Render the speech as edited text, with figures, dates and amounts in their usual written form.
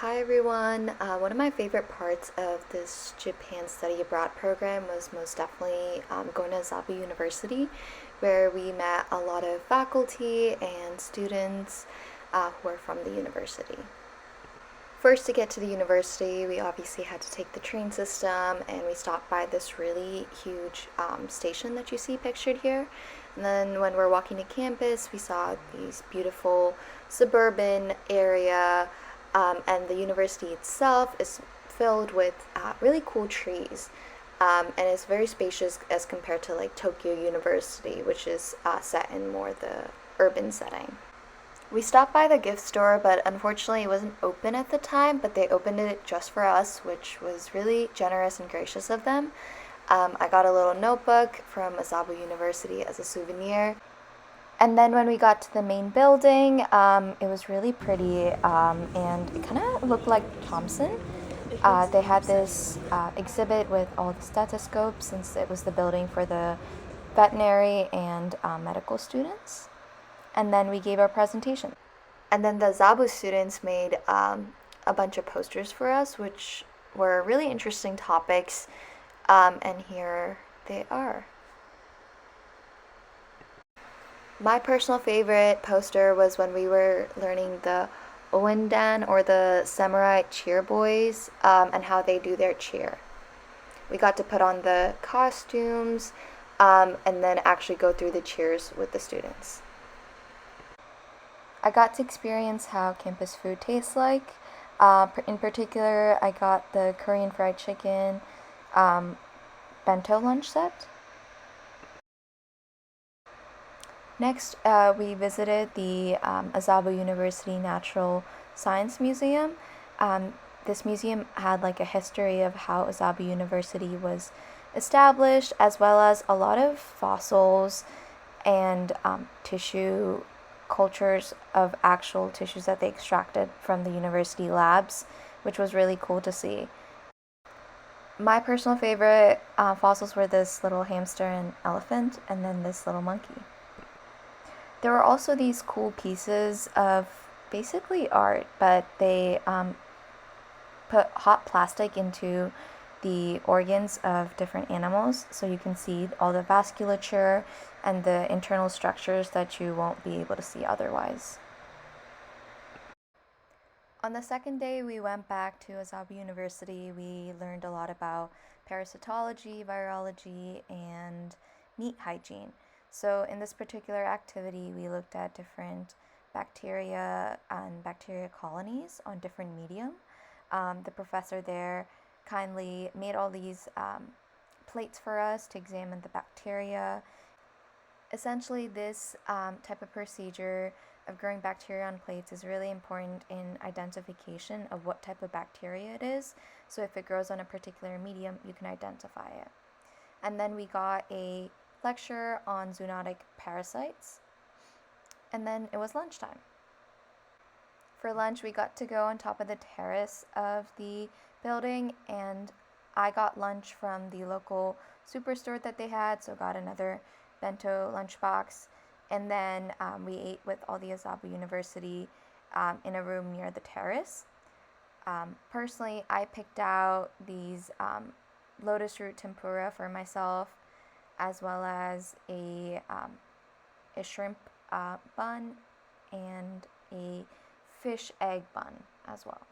Hi everyone. One of my favorite parts of this Japan Study Abroad program was most definitely going to Azabu University, where we met a lot of faculty and students who are from the university. First, to get to the university, we obviously had to take the train system, and we stopped by this really huge station that you see pictured here. And then, when we're walking to campus, we saw these beautiful suburban area, and the university itself is filled with really cool trees. And it's very spacious as compared to like Tokyo University, which is set in more the urban setting. We stopped by the gift store, but unfortunately it wasn't open at the time, but they opened it just for us, which was really generous and gracious of them. I got a little notebook from Azabu University as a souvenir. And then when we got to the main building, it was really pretty, and it kind of looked like Thompson. They had this exhibit with all the stethoscopes, since it was the building for the veterinary and medical students. And then we gave our presentation. And then the Azabu students made a bunch of posters for us, which were really interesting topics, and here they are. My personal favorite poster was when we were learning the Oendan, or the samurai cheer boys, and how they do their cheer. We got to put on the costumes, and then actually go through the cheers with the students. I got to experience how campus food tastes like. In particular, I got the Korean fried chicken bento lunch set. Next, we visited the Azabu University Natural Science Museum. This museum had like a history of how Azabu University was established, as well as a lot of fossils and tissue cultures of actual tissues that they extracted from the university labs, which was really cool to see. My personal favorite fossils were this little hamster and elephant, and then this little monkey. There were also these cool pieces of basically art, but they put hot plastic into the organs of different animals, so you can see all the vasculature and the internal structures that you won't be able to see otherwise. On the second day, we went back to Azabu University. We learned a lot about parasitology, virology, and meat hygiene. So, in this particular activity, we looked at different bacteria and bacteria colonies on different medium. The professor there kindly made all these plates for us to examine the bacteria. Essentially, this type of procedure of growing bacteria on plates is really important in identification of what type of bacteria it is. So if it grows on a particular medium, you can identify it. And then we got a lecture on zoonotic parasites. And then it was lunchtime. For lunch, we got to go on top of the terrace of the building, and I got lunch from the local superstore that they had, so got another bento lunchbox. And then we ate with all the Azabu University in a room near the terrace. Personally, I picked out these lotus root tempura for myself, as well as a shrimp bun and a fish egg bun as well.